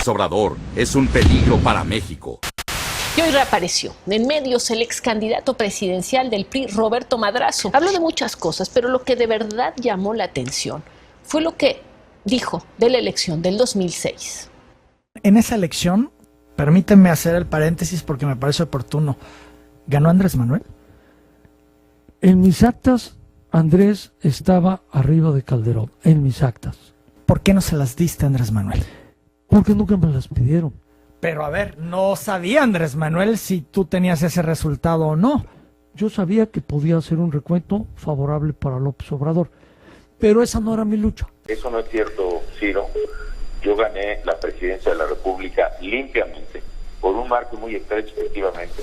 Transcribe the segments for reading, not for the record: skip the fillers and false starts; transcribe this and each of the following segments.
López Obrador es un peligro para México. Y hoy reapareció en medios el ex candidato presidencial del PRI, Roberto Madrazo. Habló de muchas cosas, pero lo que de verdad llamó la atención fue lo que dijo de la elección del 2006. En esa elección, permítanme hacer el paréntesis porque me parece oportuno, ¿ganó Andrés Manuel? En mis actas, Andrés estaba arriba de Calderón, en mis actas. ¿Por qué no se las diste a Andrés Manuel? Porque nunca me las pidieron. Pero a ver, no sabía Andrés Manuel si tú tenías ese resultado o no. Yo sabía que podía hacer un recuento favorable para López Obrador, pero esa no era mi lucha. Eso no es cierto, Ciro. Yo gané la presidencia de la República limpiamente, por un marco muy estrecho, efectivamente,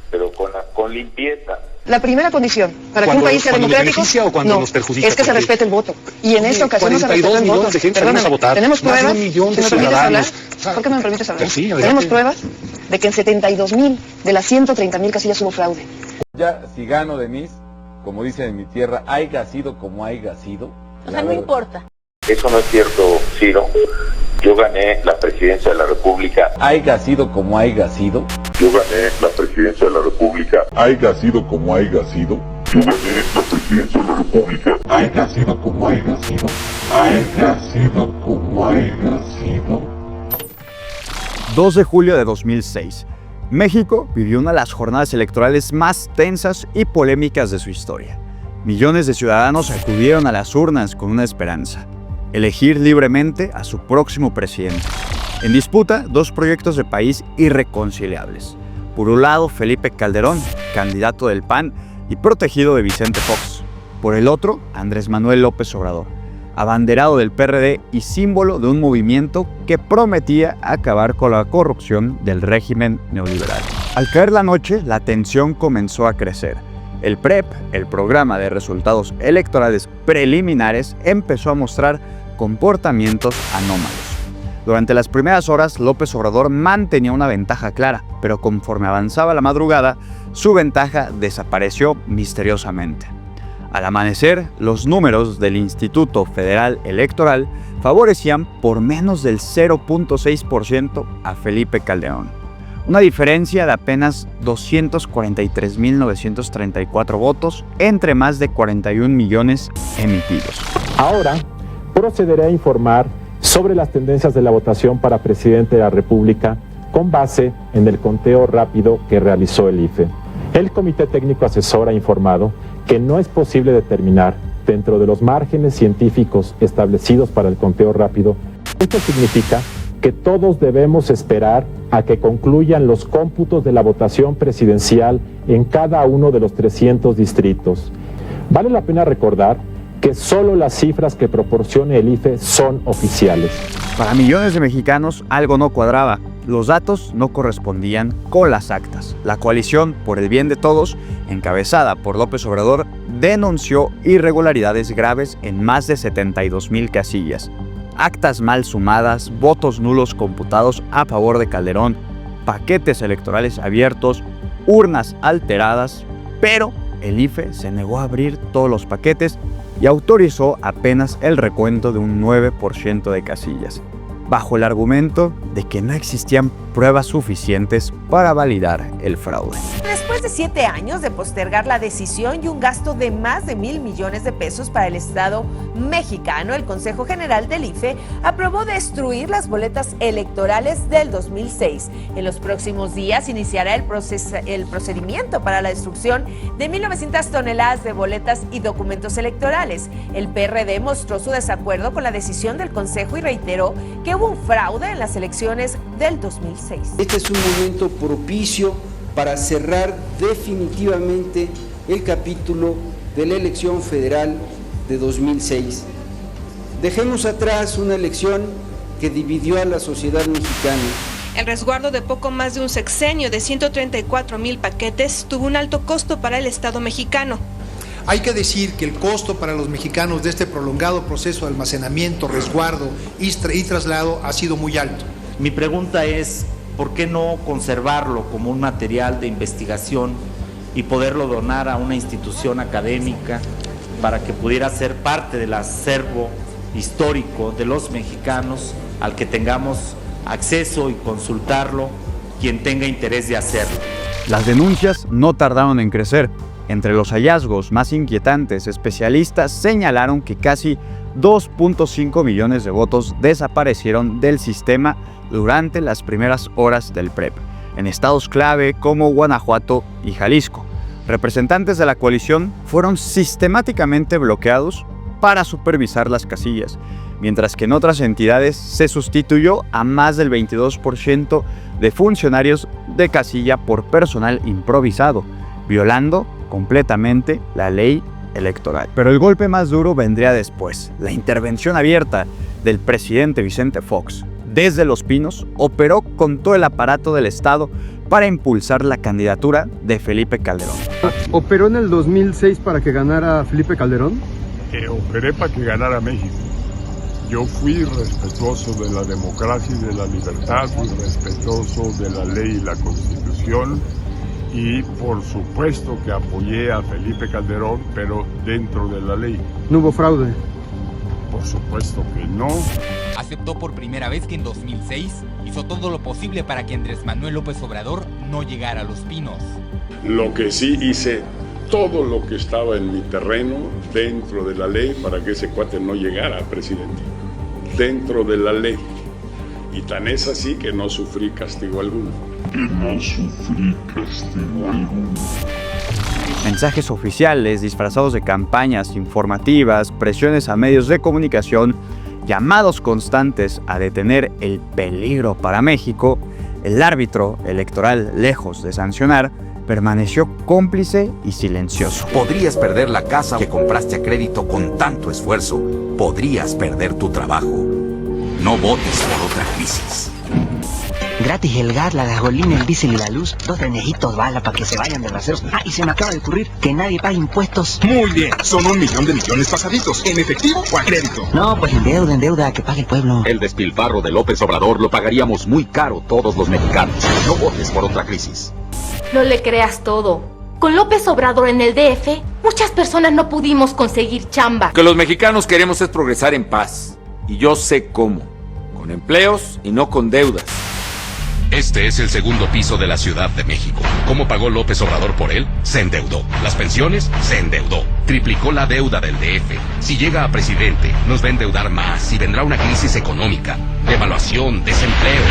pero con limpieza. La primera condición para que un país sea democrático o cuando nos perjudica, es que se respete el voto. Y en esta ocasión no se respetó el voto. Tenemos pruebas, ¿por qué me permites hablar? Sí, tenemos pruebas de que en 72,000 de las 130,000 casillas hubo fraude. Ya, si gano de mis, como dicen en mi tierra, haiga sido como haiga sido. O sea, no importa. Eso no es cierto, Ciro. Yo gané la presidencia de la República. Haiga sido como haiga sido. Yo gané la presidencia de la República. Haiga sido como haiga sido. Yo gané la presidencia de la República. Haiga sido como haiga sido. Haiga sido como haiga sido. 2 de julio de 2006. México vivió una de las jornadas electorales más tensas y polémicas de su historia. Millones de ciudadanos acudieron a las urnas con una esperanza: elegir libremente a su próximo presidente. En disputa, 2 proyectos de país irreconciliables. Por un lado, Felipe Calderón, candidato del PAN y protegido de Vicente Fox. Por el otro, Andrés Manuel López Obrador, abanderado del PRD y símbolo de un movimiento que prometía acabar con la corrupción del régimen neoliberal. Al caer la noche, la tensión comenzó a crecer. El PREP, el programa de resultados electorales preliminares, empezó a mostrar comportamientos anómalos. Durante las primeras horas, López Obrador mantenía una ventaja clara, pero conforme avanzaba la madrugada, su ventaja desapareció misteriosamente. Al amanecer, los números del Instituto Federal Electoral favorecían por menos del 0.6% a Felipe Calderón. Una diferencia de apenas 243.934 votos entre más de 41 millones emitidos. Ahora procederé a informar sobre las tendencias de la votación para presidente de la República con base en el conteo rápido que realizó el IFE. El Comité Técnico Asesor ha informado que no es posible determinar, dentro de los márgenes científicos establecidos para el conteo rápido, esto significa que todos debemos esperar a que concluyan los cómputos de la votación presidencial en cada uno de los 300 distritos. Vale la pena recordar que solo las cifras que proporcione el IFE son oficiales. Para millones de mexicanos algo no cuadraba. Los datos no correspondían con las actas. La coalición por el bien de todos, encabezada por López Obrador, denunció irregularidades graves en más de 72,000 casillas. Actas mal sumadas, votos nulos computados a favor de Calderón, paquetes electorales abiertos, urnas alteradas, pero el IFE se negó a abrir todos los paquetes y autorizó apenas el recuento de un 9% de casillas, bajo el argumento de que no existían pruebas suficientes para validar el fraude. Después de 7 años de postergar la decisión y un gasto de más de 1,000 millones de pesos para el Estado mexicano, el Consejo General del IFE aprobó destruir las boletas electorales del 2006. En los próximos días iniciará el procedimiento para la destrucción de 1,900 toneladas de boletas y documentos electorales. El PRD mostró su desacuerdo con la decisión del Consejo y reiteró que hubo un fraude en las elecciones del 2006. Este es un momento propicio para cerrar definitivamente el capítulo de la elección federal de 2006. Dejemos atrás una elección que dividió a la sociedad mexicana. El resguardo de poco más de un sexenio de 134,000 paquetes tuvo un alto costo para el Estado mexicano. Hay que decir que el costo para los mexicanos de este prolongado proceso de almacenamiento, resguardo y traslado ha sido muy alto. Mi pregunta es, ¿por qué no conservarlo como un material de investigación y poderlo donar a una institución académica para que pudiera ser parte del acervo histórico de los mexicanos al que tengamos acceso y consultarlo quien tenga interés de hacerlo. Las denuncias no tardaron en crecer. Entre los hallazgos más inquietantes, especialistas señalaron que casi 2.5 millones de votos desaparecieron del sistema durante las primeras horas del PREP, en estados clave como Guanajuato y Jalisco. Representantes de la coalición fueron sistemáticamente bloqueados para supervisar las casillas, mientras que en otras entidades se sustituyó a más del 22% de funcionarios de casilla por personal improvisado, violando completamente la ley electoral. Pero el golpe más duro vendría después. La intervención abierta del presidente Vicente Fox desde Los Pinos operó con todo el aparato del Estado para impulsar la candidatura de Felipe Calderón. ¿Operó en el 2006 para que ganara Felipe Calderón? Operé para que ganara México. Yo fui respetuoso de la democracia y de la libertad, fui respetuoso de la ley y la Constitución y por supuesto que apoyé a Felipe Calderón, pero dentro de la ley. ¿No hubo fraude? Por supuesto que no. Aceptó por primera vez que en 2006 hizo todo lo posible para que Andrés Manuel López Obrador no llegara a Los Pinos. Lo que sí hice, todo lo que estaba en mi terreno dentro de la ley para que ese cuate no llegara, presidente. Dentro de la ley. Y tan es así que no sufrí castigo alguno. Mensajes oficiales disfrazados de campañas informativas, presiones a medios de comunicación, llamados constantes a detener el peligro para México, el árbitro electoral, lejos de sancionar, permaneció cómplice y silencioso. Podrías perder la casa que compraste a crédito con tanto esfuerzo. Podrías perder tu trabajo. No votes por otra crisis. Gratis el gas, la gasolina, el diésel y la luz. 2 trenejitos bala para que se vayan de raseros. Ah, y se me acaba de ocurrir que nadie pague impuestos. Muy bien, son 1 millón de millones pasaditos. ¿En efectivo o a crédito? No, pues en deuda, que pague el pueblo. El despilfarro de López Obrador lo pagaríamos muy caro todos los mexicanos. No votes por otra crisis. No le creas todo. Con López Obrador en el DF, muchas personas no pudimos conseguir chamba. Lo que los mexicanos queremos es progresar en paz. Y yo sé cómo. Con empleos y no con deudas. Este es el segundo piso de la Ciudad de México. ¿Cómo pagó López Obrador por él? Se endeudó. Las pensiones, se endeudó. Triplicó la deuda del DF. Si llega a presidente, nos va a endeudar más y vendrá una crisis económica, devaluación, desempleo.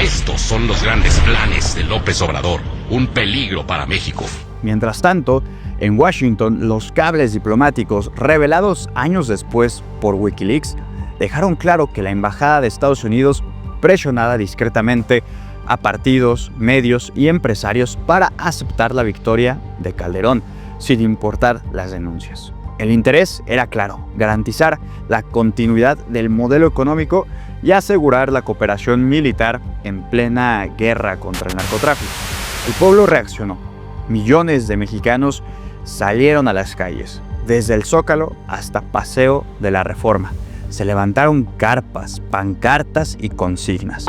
Estos son los grandes planes de López Obrador. Un peligro para México. Mientras tanto, en Washington, los cables diplomáticos revelados años después por Wikileaks dejaron claro que la embajada de Estados Unidos presionaba discretamente a partidos, medios y empresarios para aceptar la victoria de Calderón, sin importar las denuncias. El interés era claro: garantizar la continuidad del modelo económico y asegurar la cooperación militar en plena guerra contra el narcotráfico. El pueblo reaccionó. Millones de mexicanos salieron a las calles, desde el Zócalo hasta Paseo de la Reforma. Se levantaron carpas, pancartas y consignas.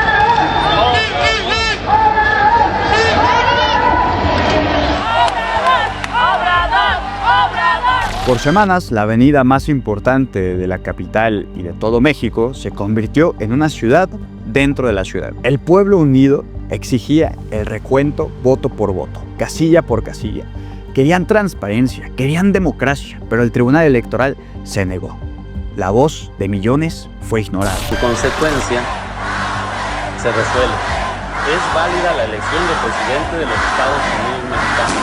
Por semanas, la avenida más importante de la capital y de todo México se convirtió en una ciudad dentro de la ciudad. El pueblo unido exigía el recuento voto por voto, casilla por casilla. Querían transparencia, querían democracia, pero el Tribunal Electoral se negó. La voz de millones fue ignorada. Su consecuencia se resuelve. Es válida la elección de presidente de los Estados Unidos mexicanos.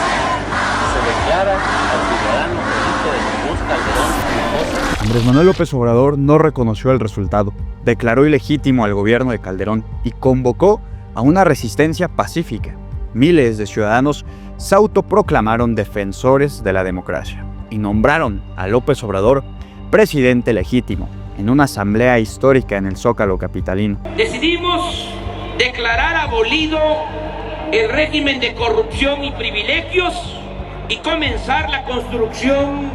Se declara al ciudadano Felipe de Jesús Calderón Hinojosa. Andrés Manuel López Obrador no reconoció el resultado, declaró ilegítimo al gobierno de Calderón y convocó a una resistencia pacífica. Miles de ciudadanos se autoproclamaron defensores de la democracia y nombraron a López Obrador presidente legítimo en una asamblea histórica en el Zócalo capitalino. Decidimos declarar abolido el régimen de corrupción y privilegios y comenzar la construcción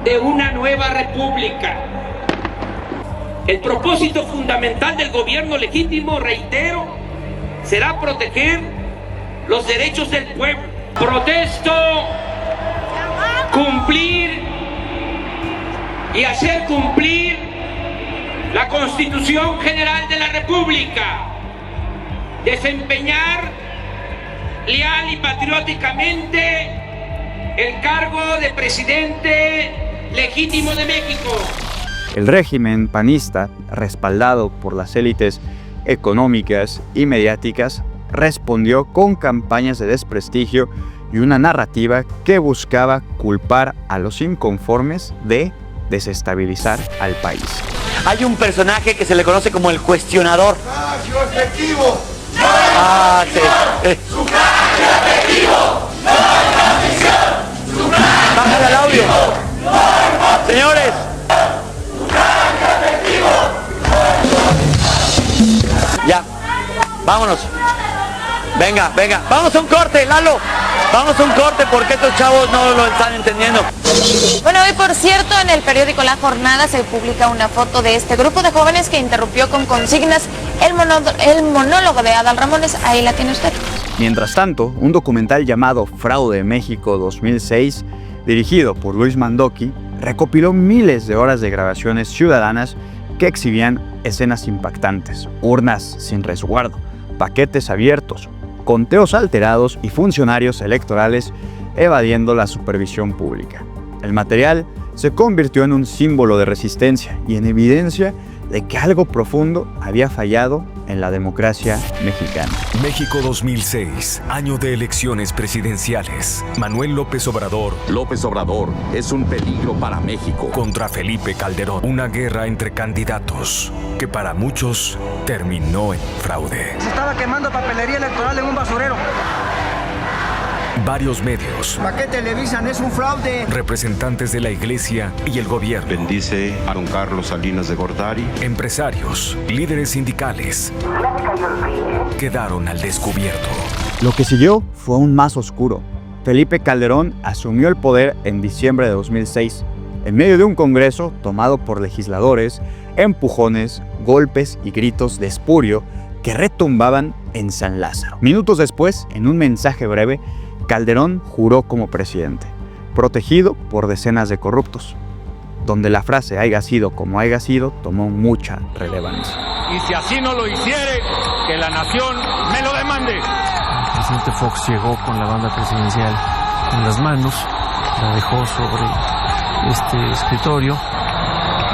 de una nueva república. El propósito fundamental del gobierno legítimo, reitero, será proteger los derechos del pueblo. Protesto cumplir y hacer cumplir la Constitución General de la República, desempeñar leal y patrióticamente el cargo de presidente legítimo de México. El régimen panista, respaldado por las élites económicas y mediáticas, respondió con campañas de desprestigio y una narrativa que buscaba culpar a los inconformes de desestabilizar al país. Hay un personaje que se le conoce como el cuestionador. ¡Sufragio efectivo! Sí. ¡Sufragio efectivo! Bájale al audio. Señores. Ya, vámonos. Venga, vamos a un corte, Lalo. Vamos a un corte porque estos chavos no lo están entendiendo. Bueno, hoy por cierto en el periódico La Jornada se publica una foto de este grupo de jóvenes que interrumpió con consignas el monólogo de Adal Ramones. Ahí la tiene usted. Mientras tanto, un documental llamado Fraude México 2006, dirigido por Luis Mandoki, recopiló miles de horas de grabaciones ciudadanas que exhibían escenas impactantes, urnas sin resguardo, paquetes abiertos, conteos alterados y funcionarios electorales evadiendo la supervisión pública. El material se convirtió en un símbolo de resistencia y en evidencia de que algo profundo había fallado en la democracia mexicana. México 2006, año de elecciones presidenciales. Manuel López Obrador. López Obrador es un peligro para México. Contra Felipe Calderón. Una guerra entre candidatos que para muchos terminó en fraude. Se estaba quemando papelería electoral en un basurero. Varios medios. ¿Para qué televisan? Es un fraude. Representantes de la iglesia y el gobierno. Bendice a don Carlos Salinas de Gortari. Empresarios, líderes sindicales. Quedaron al descubierto. Lo que siguió fue aún más oscuro. Felipe Calderón asumió el poder en diciembre de 2006, en medio de un congreso tomado por legisladores, empujones, golpes y gritos de espurio que retumbaban en San Lázaro. Minutos después, en un mensaje breve, Calderón juró como presidente, protegido por decenas de corruptos, donde la frase haya sido como haya sido tomó mucha relevancia. Y si así no lo hiciere, que la nación me lo demande. El presidente Fox llegó con la banda presidencial en las manos, la dejó sobre este escritorio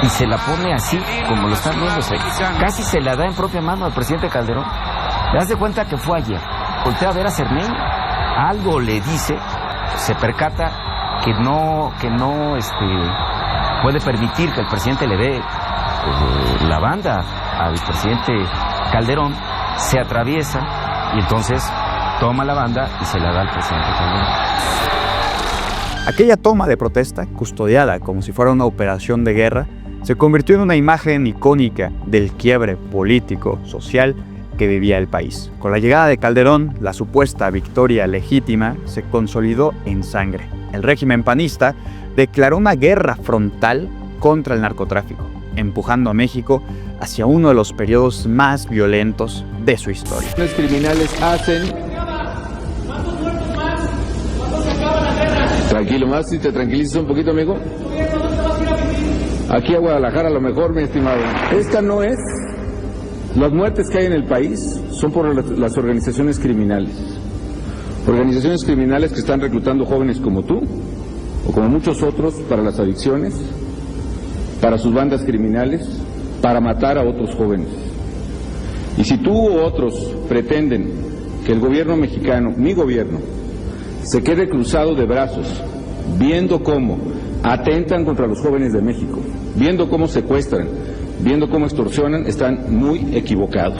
y se la pone así, como lo están viendo, casi se la da en propia mano al presidente Calderón. ¿Te das de cuenta que fue ayer? Voltea a ver a Cermeño, algo le dice, se percata que no puede permitir que el presidente le dé la banda al presidente Calderón, se atraviesa y entonces toma la banda y se la da al presidente Calderón. Aquella toma de protesta, custodiada como si fuera una operación de guerra, se convirtió en una imagen icónica del quiebre político, social que vivía el país. Con la llegada de Calderón, la supuesta victoria legítima se consolidó en sangre. El régimen panista declaró una guerra frontal contra el narcotráfico, empujando a México hacia uno de los periodos más violentos de su historia. Los criminales hacen... Tranquilo, más si te tranquilizas un poquito, amigo. Aquí a Guadalajara a lo mejor, mi estimado. Esta no es... Las muertes que hay en el país son por las organizaciones criminales. Organizaciones criminales que están reclutando jóvenes como tú, o como muchos otros, para las adicciones, para sus bandas criminales, para matar a otros jóvenes. Y si tú u otros pretenden que el gobierno mexicano, mi gobierno, se quede cruzado de brazos, viendo cómo atentan contra los jóvenes de México, viendo cómo secuestran, viendo cómo extorsionan, están muy equivocados.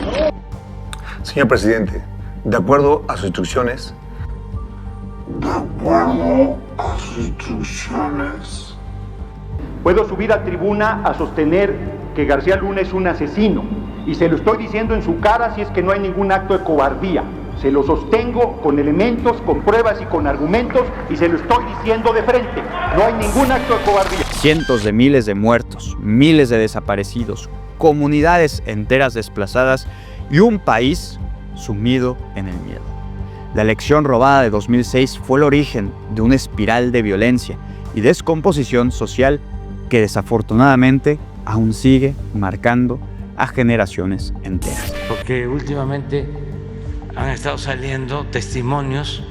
Señor presidente, de acuerdo a sus instrucciones... Puedo subir a tribuna a sostener que García Luna es un asesino, y se lo estoy diciendo en su cara si es que no hay ningún acto de cobardía. Se lo sostengo con elementos, con pruebas y con argumentos, y se lo estoy diciendo de frente. No hay ningún acto de cobardía. Cientos de miles de muertos, miles de desaparecidos, comunidades enteras desplazadas y un país sumido en el miedo. La elección robada de 2006 fue el origen de una espiral de violencia y descomposición social que desafortunadamente aún sigue marcando a generaciones enteras. Porque últimamente han estado saliendo testimonios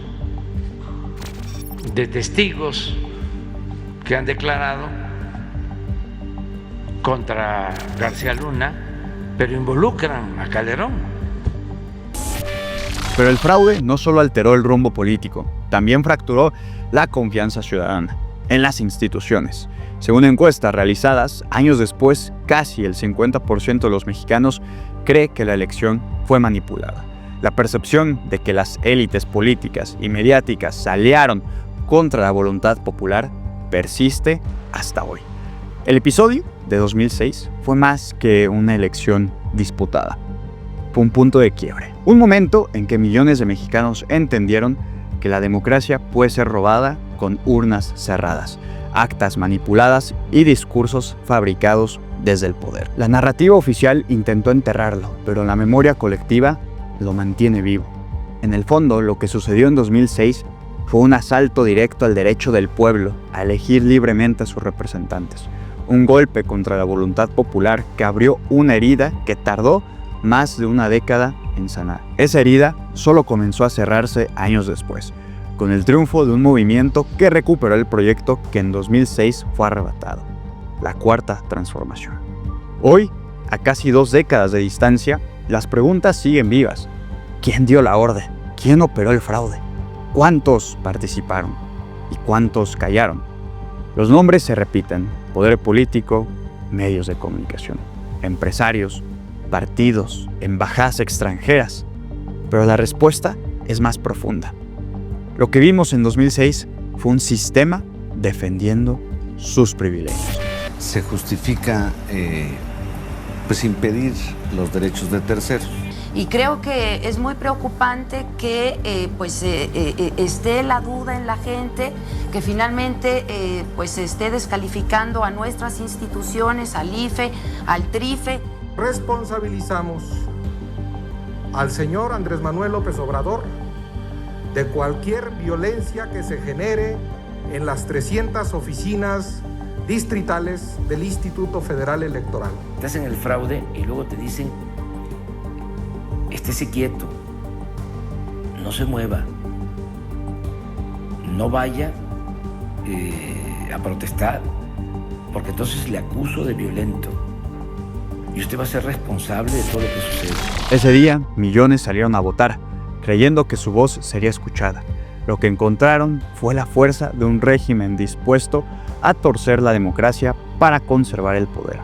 de testigos que han declarado contra García Luna, pero involucran a Calderón. Pero el fraude no solo alteró el rumbo político, también fracturó la confianza ciudadana en las instituciones. Según encuestas realizadas años después, casi el 50% de los mexicanos cree que la elección fue manipulada. La percepción de que las élites políticas y mediáticas se aliaron contra la voluntad popular persiste hasta hoy. El episodio de 2006 fue más que una elección disputada. Fue un punto de quiebre. Un momento en que millones de mexicanos entendieron que la democracia puede ser robada con urnas cerradas, actas manipuladas y discursos fabricados desde el poder. La narrativa oficial intentó enterrarlo, pero la memoria colectiva lo mantiene vivo. En el fondo, lo que sucedió en 2006 fue un asalto directo al derecho del pueblo a elegir libremente a sus representantes. Un golpe contra la voluntad popular que abrió una herida que tardó más de una década en sanar. Esa herida solo comenzó a cerrarse años después, con el triunfo de un movimiento que recuperó el proyecto que en 2006 fue arrebatado, la Cuarta Transformación. Hoy, a casi 2 décadas de distancia, las preguntas siguen vivas. ¿Quién dio la orden? ¿Quién operó el fraude? ¿Cuántos participaron? ¿Y cuántos callaron? Los nombres se repiten: poder político, medios de comunicación, empresarios, partidos, embajadas extranjeras. Pero la respuesta es más profunda. Lo que vimos en 2006 fue un sistema defendiendo sus privilegios. Se justifica impedir los derechos de terceros. Y creo que es muy preocupante que esté la duda en la gente, que finalmente se esté descalificando a nuestras instituciones, al IFE, al TRIFE. Responsabilizamos al señor Andrés Manuel López Obrador de cualquier violencia que se genere en las 300 oficinas distritales del Instituto Federal Electoral. Te hacen el fraude y luego te dicen: estése quieto, no se mueva, no vaya a protestar, porque entonces le acuso de violento y usted va a ser responsable de todo lo que sucede. Ese día, millones salieron a votar, creyendo que su voz sería escuchada. Lo que encontraron fue la fuerza de un régimen dispuesto a torcer la democracia para conservar el poder.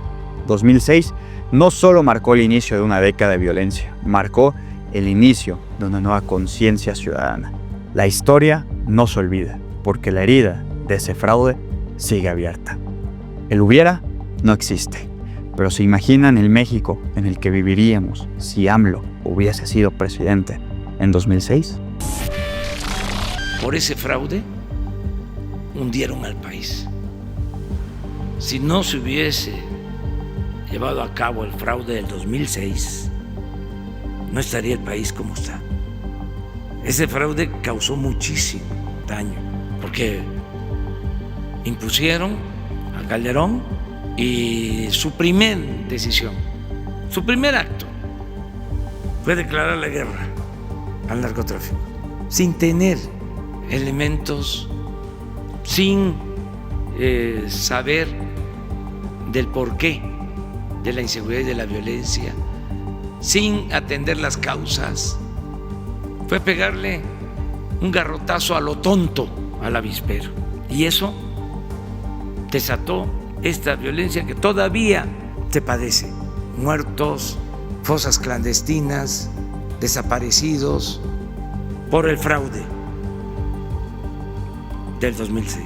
2006 no solo marcó el inicio de una década de violencia, marcó el inicio de una nueva conciencia ciudadana. La historia no se olvida, porque la herida de ese fraude sigue abierta. El hubiera no existe, pero ¿se imaginan el México en el que viviríamos si AMLO hubiese sido presidente en 2006? Por ese fraude hundieron al país. Si no se hubiese llevado a cabo el fraude del 2006, no estaría el país como está. Ese fraude causó muchísimo daño, porque impusieron a Calderón y su primer decisión, su primer acto, fue declarar la guerra al narcotráfico, sin tener elementos, sin saber del porqué de la inseguridad y de la violencia, sin atender las causas. Fue pegarle un garrotazo a lo tonto al avispero. Y eso desató esta violencia que todavía se padece. Muertos, fosas clandestinas, desaparecidos por el fraude del 2006.